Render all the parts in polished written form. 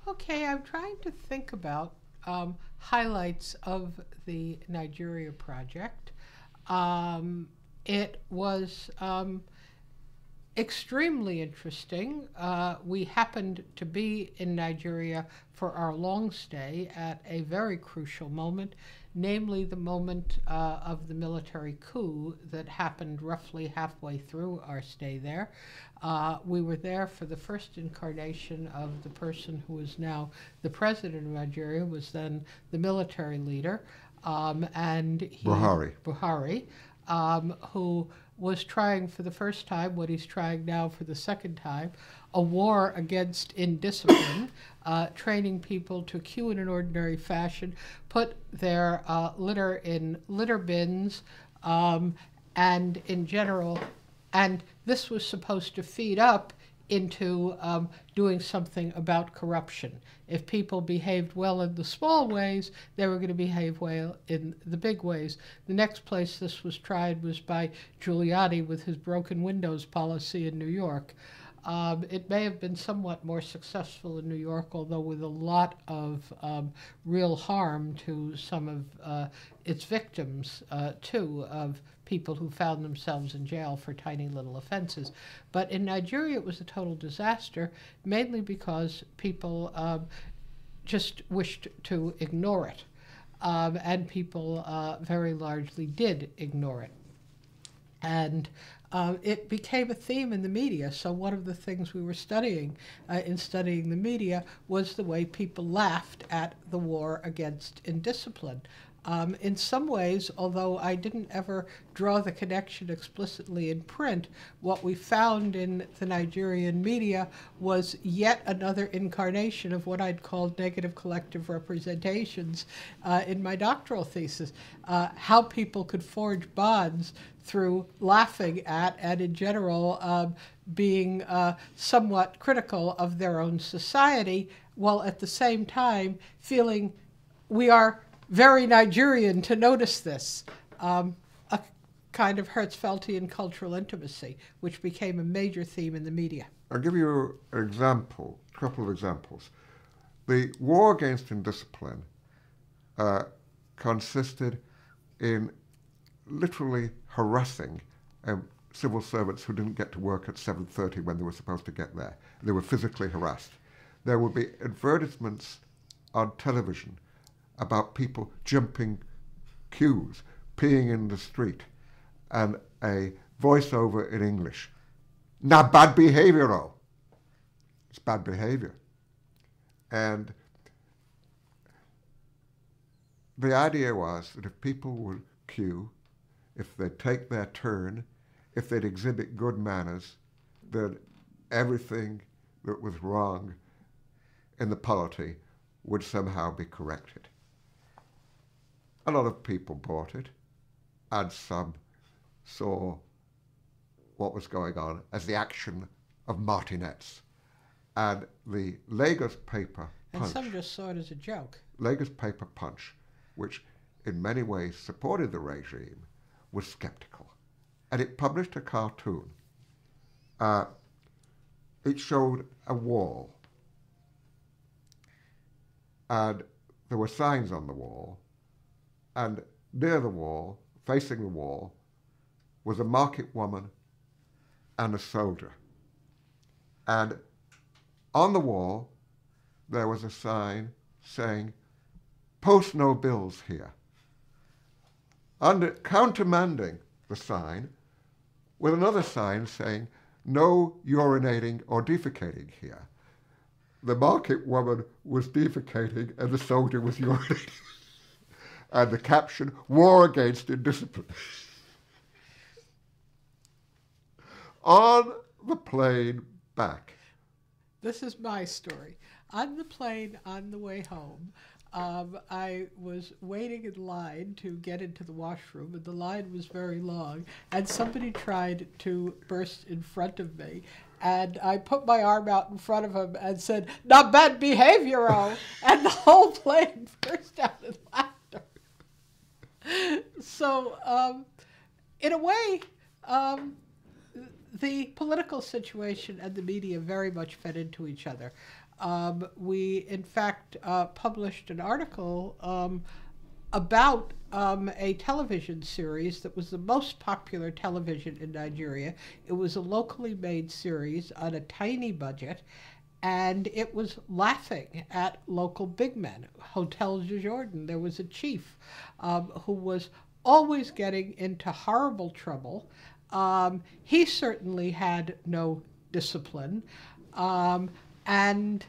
Okay, I'm trying to think about highlights of the Nigeria project. It was extremely interesting. We happened to be in Nigeria for our long stay at a very crucial moment, namely the moment of the military coup that happened roughly halfway through our stay there. We were there for the first incarnation of the person who is now the president of Nigeria, was then the military leader, and he, Buhari, who was trying for the first time, what he's trying now for the second time, a war against indiscipline, training people to queue in an ordinary fashion, put their litter in litter bins, and in general, and this was supposed to feed up into doing something about corruption. If people behaved well in the small ways, they were going to behave well in the big ways. The next place this was tried was by Giuliani with his broken windows policy in New York. It may have been somewhat more successful in New York, although with a lot of real harm to some of its victims, too, of people who found themselves in jail for tiny little offenses. But in Nigeria, it was a total disaster, mainly because people just wished to ignore it. And people very largely did ignore it. And it became a theme in the media. So one of the things we were studying in studying the media was the way people laughed at the war against indiscipline. In some ways, although I didn't ever draw the connection explicitly in print, what we found in the Nigerian media was yet another incarnation of what I'd call negative collective representations in my doctoral thesis, how people could forge bonds through laughing at and in general being somewhat critical of their own society, while at the same time feeling we are very Nigerian to notice this, a kind of Hertzfeldian cultural intimacy, which became a major theme in the media. I'll give you an example, a couple of examples. The war against indiscipline consisted in literally harassing civil servants who didn't get to work at 7:30 when they were supposed to get there. They were physically harassed. There would be advertisements on television about people jumping queues, peeing in the street, and a voiceover in English. Now, bad behavior, oh. It's bad behavior. And the idea was that if people would queue, if they'd take their turn, if they'd exhibit good manners, then everything that was wrong in the polity would somehow be corrected. A lot of people bought it, and some saw what was going on as the action of martinets. And the Lagos paper Punch... And some just saw it as a joke. Lagos paper Punch, which in many ways supported the regime, was skeptical. And it published a cartoon. It showed a wall. And there were signs on the wall. And near the wall, facing the wall, was a market woman and a soldier. And on the wall, there was a sign saying, "Post no bills here." Countermanding the sign with another sign saying, "No urinating or defecating here." The market woman was defecating and the soldier was urinating. And the caption, "War against indiscipline." On the plane back. This is my story. On the plane on the way home, I was waiting in line to get into the washroom, and the line was very long, and somebody tried to burst in front of me. And I put my arm out in front of him and said, "Not bad behavior, oh!" And the whole plane burst out in laughter. So, in a way, the political situation and the media very much fed into each other. We, in fact, published an article about a television series that was the most popular television in Nigeria. It was a locally made series on a tiny budget, and it was laughing at local big men. Hotel de Jordan, there was a chief who was always getting into horrible trouble. He certainly had no discipline. And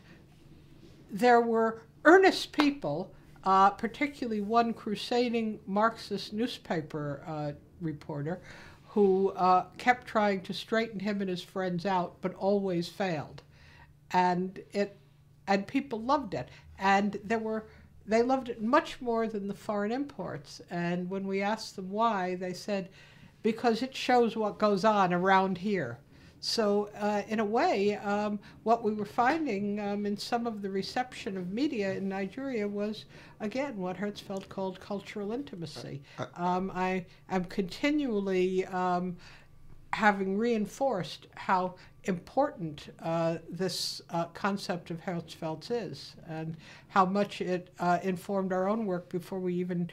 there were earnest people, particularly one crusading Marxist newspaper reporter, who kept trying to straighten him and his friends out, but always failed. And people loved it. And they loved it much more than the foreign imports. And when we asked them why, they said, because it shows what goes on around here. So in a way, what we were finding in some of the reception of media in Nigeria was, again, what Hertzfeld called cultural intimacy. I am continually having reinforced how important this concept of Hertzfeld's is, and how much it informed our own work before we even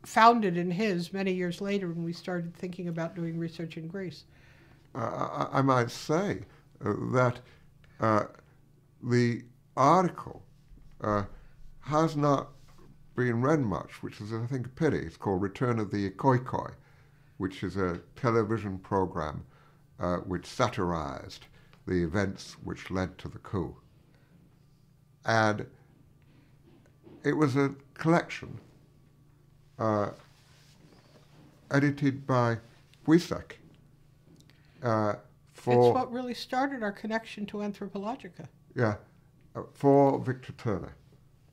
found it in his many years later when we started thinking about doing research in Greece. I might say that the article has not been read much, which is, I think, a pity. It's called Return of the Ikoikoi, which is a television program which satirized the events which led to the coup. And it was a collection edited by Wiesek. It's what really started our connection to Anthropologica. Yeah, for Victor Turner,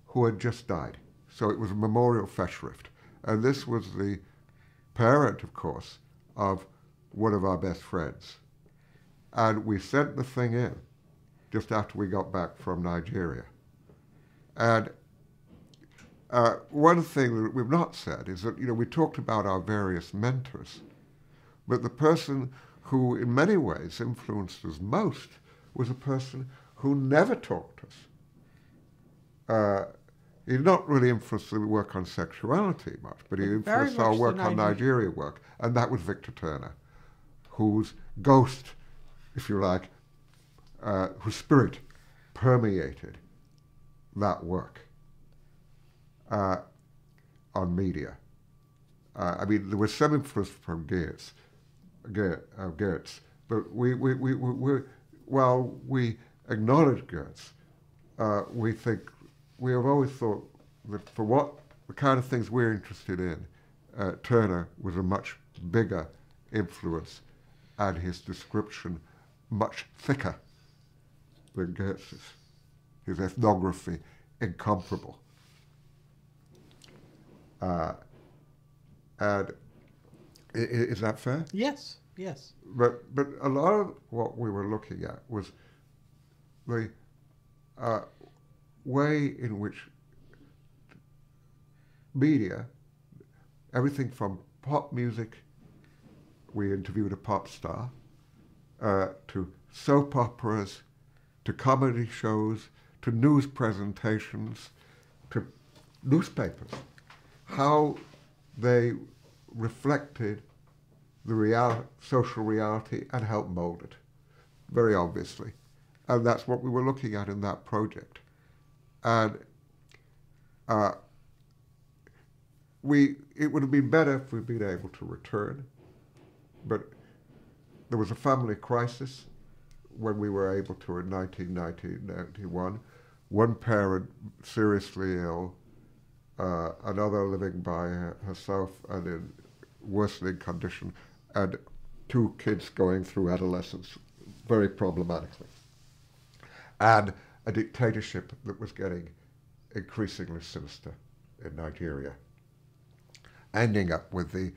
who had just died. So it was a memorial festschrift. And this was the parent, of course, of one of our best friends. And we sent the thing in just after we got back from Nigeria. And one thing that we've not said is that, we talked about our various mentors, but the person who in many ways influenced us most was a person who never taught us. He did not really influence the work on sexuality much, but he influenced our work on Nigeria work, and that was Victor Turner, whose ghost, if you like, whose spirit permeated that work on media. I mean, there was some influence from Geertz, but while we acknowledge Geertz, we have always thought that for the kind of things we're interested in, Turner was a much bigger influence, and his description much thicker than Geertz's. His ethnography incomparable. And is that fair? Yes, yes. But a lot of what we were looking at was the way in which media, everything from pop music, we interviewed a pop star, to soap operas, to comedy shows, to news presentations, to newspapers, how they reflected the social reality and helped mold it, very obviously. And that's what we were looking at in that project. And it would have been better if we'd been able to return, but there was a family crisis when we were able to in 1991. One parent seriously ill, another living by herself and in worsening condition, and two kids going through adolescence very problematically. And a dictatorship that was getting increasingly sinister in Nigeria, ending up with the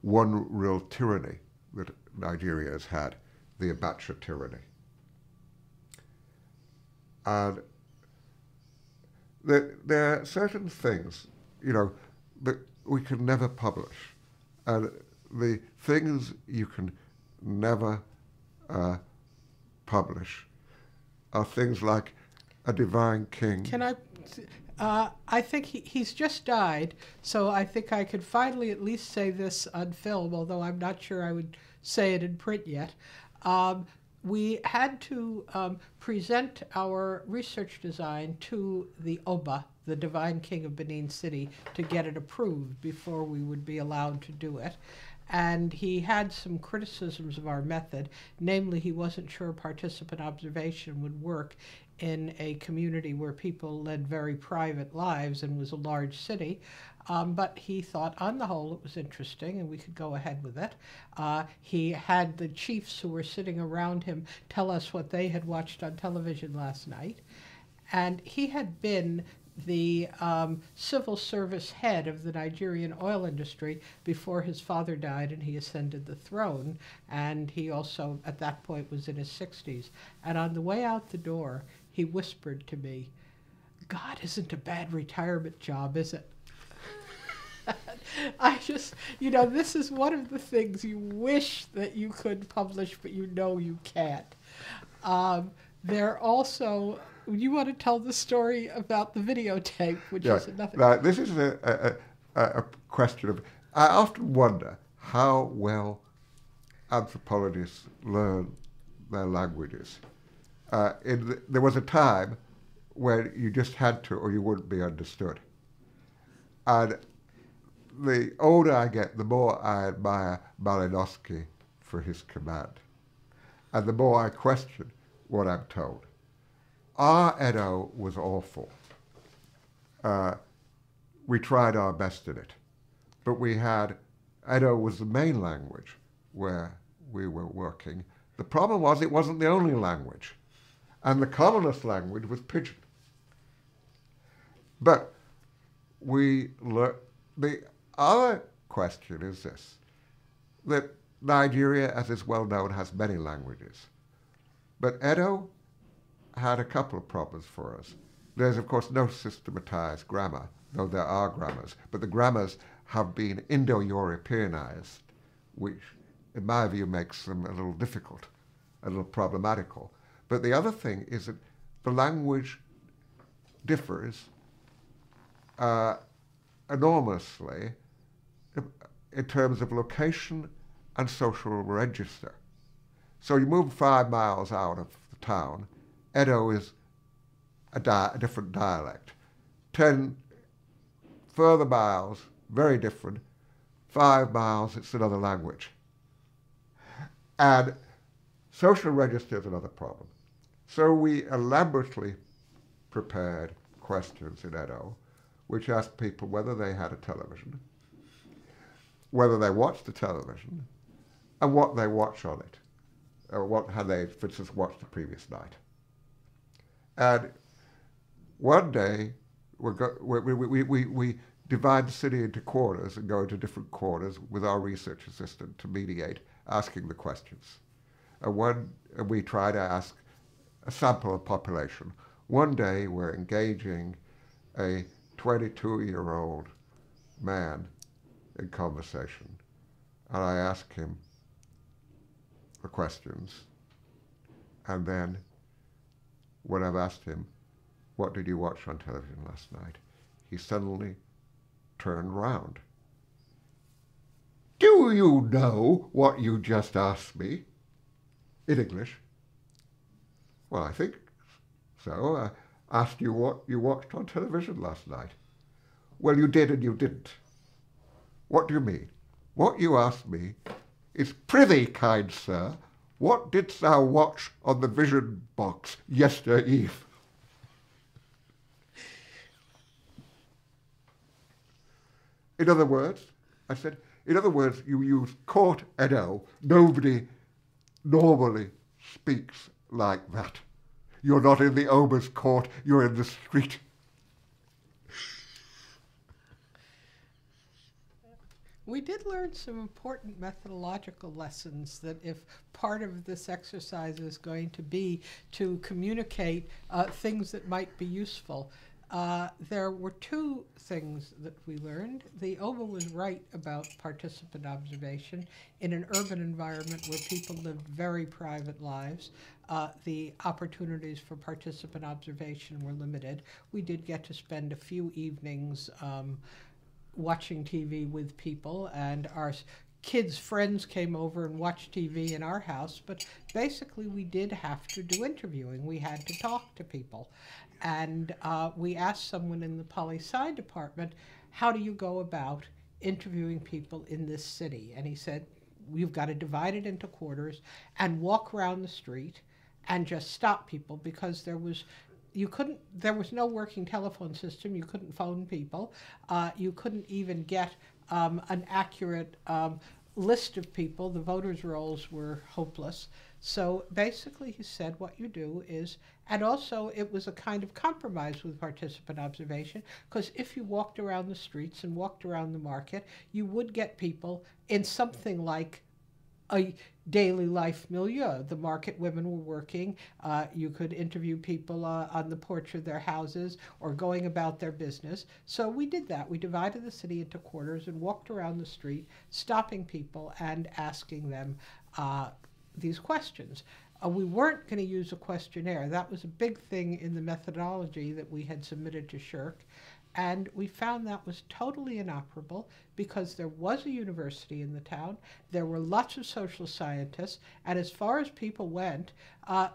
one real tyranny that Nigeria has had, the Abacha tyranny. And there are certain things, you know, that we can never publish. And the things you can never publish are things like a divine king. Can I think he's just died, so I think I could finally at least say this on film, although I'm not sure I would say it in print yet. We had to present our research design to the Oba, the Divine King of Benin City, to get it approved before we would be allowed to do it. And he had some criticisms of our method, namely he wasn't sure participant observation would work in a community where people led very private lives and was a large city. But he thought on the whole it was interesting and we could go ahead with it. He had the chiefs who were sitting around him tell us what they had watched on television last night. And he had been the civil service head of the Nigerian oil industry before his father died and he ascended the throne. And he also, at that point, was in his 60s. And on the way out the door, he whispered to me, "God isn't a bad retirement job, is it?" I just, you know, this is one of the things you wish that you could publish, but you know you can't. There also, you want to tell the story about the videotape, which is another. Now, this is a question of, I often wonder how well anthropologists learn their languages. There was a time when you just had to or you wouldn't be understood. And the older I get, the more I admire Malinowski for his command. And the more I question what I'm told. Our Edo was awful. We tried our best in it. But we had, Edo was the main language where we were working. The problem was it wasn't the only language. And the commonest language was Pidgin. But we learned, the other question is this, that Nigeria, as is well known, has many languages. But Edo had a couple of problems for us. There's, of course, no systematized grammar, though there are grammars, but the grammars have been Indo-Europeanized, which, in my view, makes them a little difficult, a little problematical. But the other thing is that the language differs enormously in terms of location and social register. So you move 5 miles out of the town, Edo is a different dialect. 10 further miles, very different. 5 miles, it's another language. And social register is another problem. So we elaborately prepared questions in Edo, which asked people whether they had a television, whether they watched the television, and what they watch on it, or what had they, for instance, watched the previous night. And one day, we divide the city into quarters and go into different quarters with our research assistant to mediate, asking the questions. And we try to ask a sample of population. One day, we're engaging a 22-year-old man in conversation, and I ask him the questions, and then when I've asked him, what did you watch on television last night, he suddenly turned round. Do you know what you just asked me? In English. Well, I think so. I asked you what you watched on television last night. Well, you did and you didn't. What do you mean? What you asked me is, prithee, kind sir, what didst thou watch on the vision box yester eve? In other words, I said, in other words, you use court Edo. Nobody normally speaks like that. You're not in the Ober's court, you're in the street. We did learn some important methodological lessons that if part of this exercise is going to be to communicate things that might be useful, there were two things that we learned. The OBA was right about participant observation. In an urban environment where people lived very private lives, the opportunities for participant observation were limited. We did get to spend a few evenings watching TV with people, and our kids' friends came over and watched TV in our house, but basically we did have to do interviewing. We had to talk to people. And we asked someone in the poli-sci department, how do you go about interviewing people in this city? And he said, you've got to divide it into quarters and walk around the street and just stop people, because there was no working telephone system. You couldn't phone people. You couldn't even get an accurate list of people. The voters' rolls were hopeless. So basically he said what you do is, and also it was a kind of compromise with participant observation, because if you walked around the streets and walked around the market, you would get people in something like a daily life milieu. The market women were working. You could interview people on the porch of their houses or going about their business. So we did that. We divided the city into quarters and walked around the street, stopping people and asking them these questions. We weren't going to use a questionnaire. That was a big thing in the methodology that we had submitted to Shirk. And we found that was totally inoperable, because there was a university in the town, there were lots of social scientists, and as far as people went,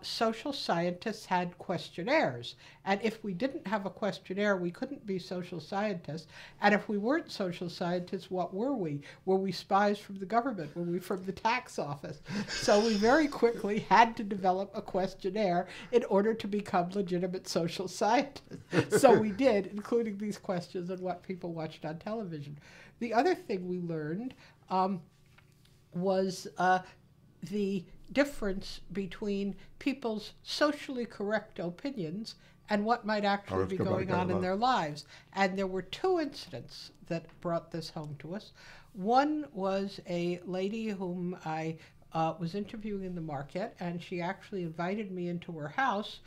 social scientists had questionnaires. And if we didn't have a questionnaire, we couldn't be social scientists. And if we weren't social scientists, what were we? Were we spies from the government? Were we from the tax office? So we very quickly had to develop a questionnaire in order to become legitimate social scientists. So we did, including these questions on what people watched on television. The other thing we learned was the difference between people's socially correct opinions and what might actually be going on in their lives. And there were two incidents that brought this home to us. One was a lady whom I was interviewing in the market, and she actually invited me into her house,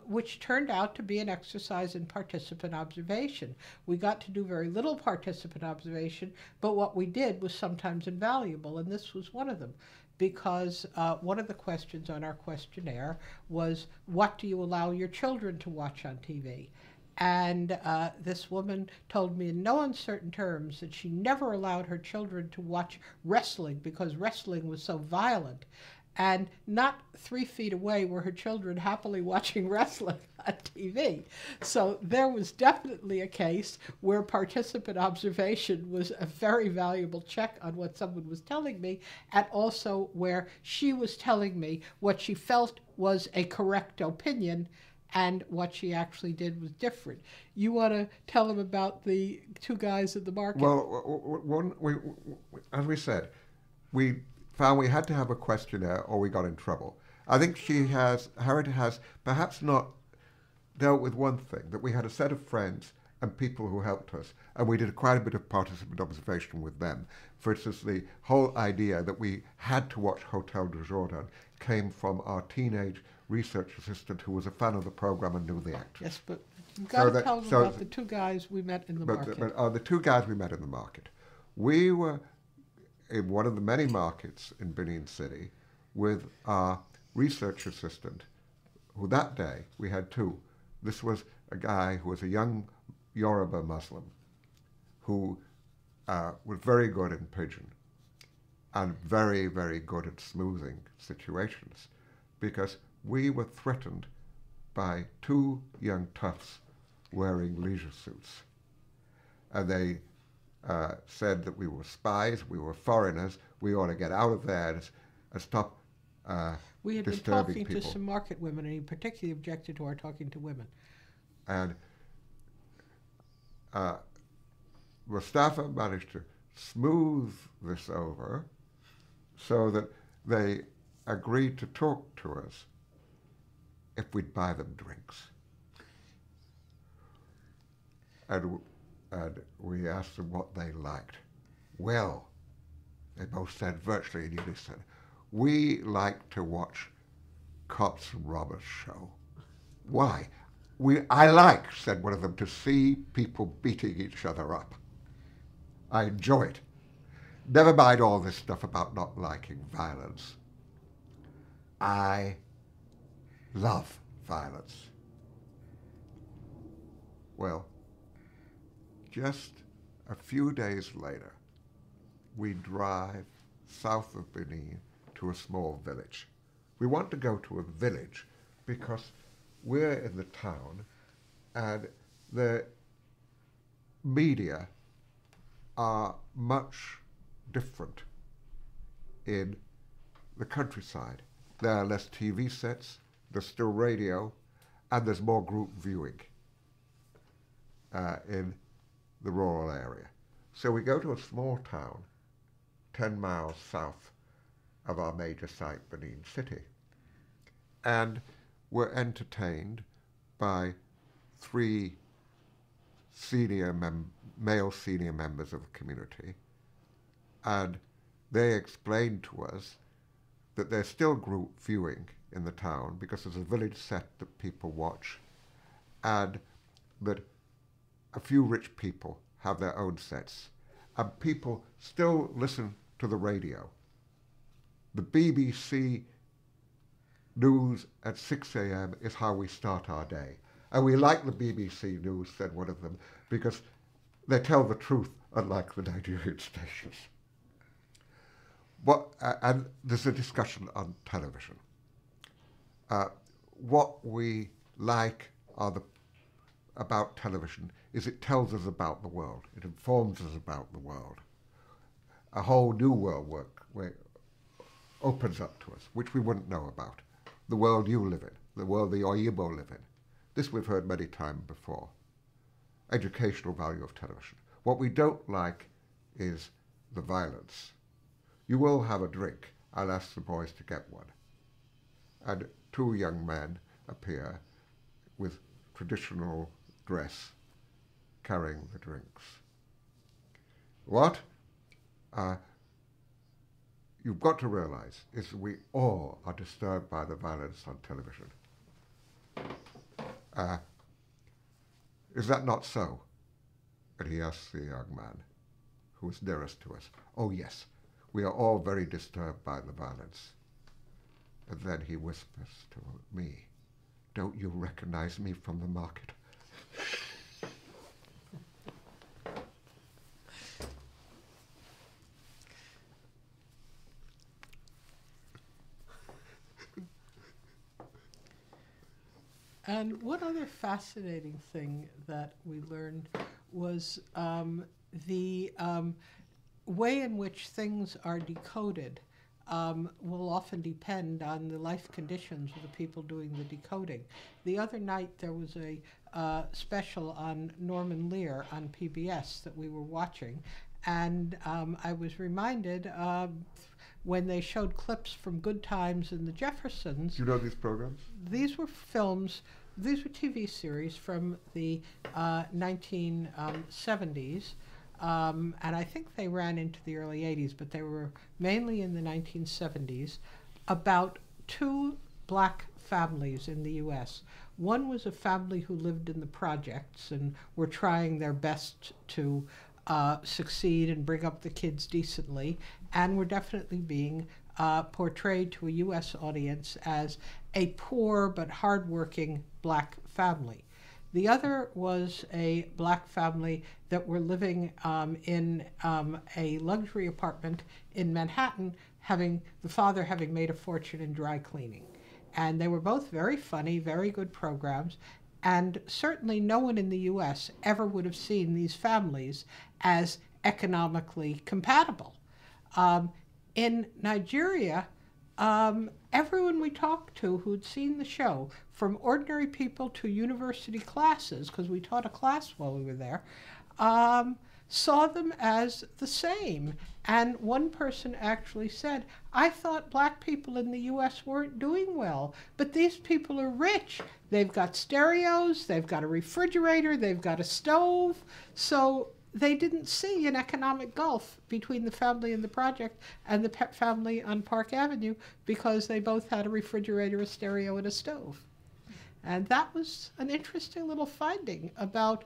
which turned out to be an exercise in participant observation. We got to do very little participant observation, but what we did was sometimes invaluable, and this was one of them, because one of the questions on our questionnaire was, what do you allow your children to watch on TV? And this woman told me in no uncertain terms that she never allowed her children to watch wrestling because wrestling was so violent. And not 3 feet away were her children happily watching wrestling on TV. So there was definitely a case where participant observation was a very valuable check on what someone was telling me, and also where she was telling me what she felt was a correct opinion, and what she actually did was different. You want to tell them about the two guys at the market? Well, as we said, we found we had to have a questionnaire or we got in trouble. I think Harriet has perhaps not dealt with one thing, that we had a set of friends and people who helped us, and we did quite a bit of participant observation with them. For instance, the whole idea that we had to watch Hotel du Jourdain came from our teenage research assistant who was a fan of the program and knew the actors. Yes, but you've got to tell them about the two guys we met in the market. The two guys we met in the market. We were in one of the many markets in Benin City with our research assistant, who that day we had two. This was a guy who was a young Yoruba Muslim who was very good in pidgin and very, very good at smoothing situations, because we were threatened by two young toughs wearing leisure suits. And they said that we were spies, we were foreigners, we ought to get out of there and stop we had been disturbing talking people. To some market women, and he particularly objected to our talking to women. And Mustafa managed to smooth this over so that they agreed to talk to us if we'd buy them drinks. And we asked them what they liked. Well, they both said virtually in unison, we like to watch cops and robbers show. Why? I like, said one of them, to see people beating each other up. I enjoy it. Never mind all this stuff about not liking violence. I love violence. Well, just a few days later, we drive south of Benin to a small village. We want to go to a village because we're in the town and the media are much different in the countryside. There are less TV sets, there's still radio, and there's more group viewing in the rural area. So we go to a small town 10 miles south of our major site, Benin City, and we're entertained by three male senior members of the community, and they explained to us that there's still group viewing in the town because there's a village set that people watch, and that a few rich people have their own sets, and people still listen to the radio. The BBC news at 6 a.m. is how we start our day. And we like the BBC news, said one of them, because they tell the truth, unlike the Nigerian stations. And there's a discussion on television. What we like about television is it tells us about the world. It informs us about the world. A whole new world opens up to us, which we wouldn't know about. The world you live in, the world the Oyibo live in. This we've heard many times before. Educational value of television. What we don't like is the violence. You will have a drink. I'll ask the boys to get one. And two young men appear with traditional dress carrying the drinks. What? You've got to realize is we all are disturbed by the violence on television. Is that not so? And he asks the young man who was nearest to us. Oh yes, we are all very disturbed by the violence. And then he whispers to me, don't you recognize me from the market? And one other fascinating thing that we learned was the way in which things are decoded will often depend on the life conditions of the people doing the decoding. The other night there was a special on Norman Lear on PBS that we were watching, and I was reminded when they showed clips from Good Times and the Jeffersons. Do you know these programs? These were films, these were TV series from the 1970s, and I think they ran into the early 80s, but they were mainly in the 1970s, about two black families in the U.S. One was a family who lived in the projects and were trying their best to succeed and bring up the kids decently, and were definitely being portrayed to a U.S. audience as a poor but hardworking black family. The other was a black family that were living in a luxury apartment in Manhattan, the father having made a fortune in dry cleaning. And they were both very funny, very good programs, and certainly no one in the U.S. ever would have seen these families as economically compatible. In Nigeria, everyone we talked to who'd seen the show, from ordinary people to university classes, because we taught a class while we were there, saw them as the same. And one person actually said, I thought black people in the U.S. weren't doing well, but these people are rich. They've got stereos, they've got a refrigerator, they've got a stove. So they didn't see an economic gulf between the family in the project and the family on Park Avenue because they both had a refrigerator, a stereo, and a stove. And that was an interesting little finding about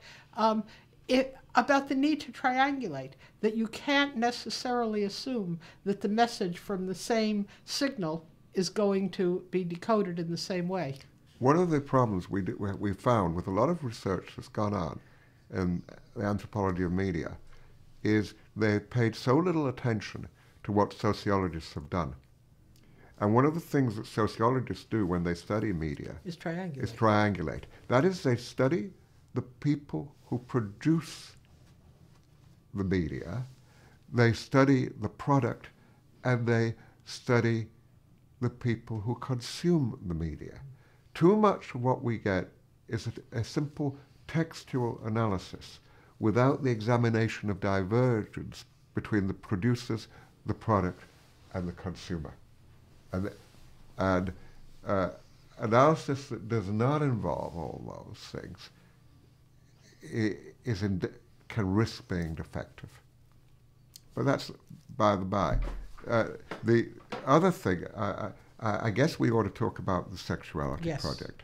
about the need to triangulate, that you can't necessarily assume that the message from the same signal is going to be decoded in the same way. One of the problems we found with a lot of research that's gone on in the anthropology of media is they paid so little attention to what sociologists have done. And one of the things that sociologists do when they study media Is triangulate. is triangulate. That is, they study the people who produce the media, they study the product, and they study the people who consume the media. Too much of what we get is a simple textual analysis without the examination of divergence between the producers, the product, and the consumer. And analysis that does not involve all those things can risk being defective. But that's by the by. The other thing, I guess we ought to talk about the sexuality Yes. project.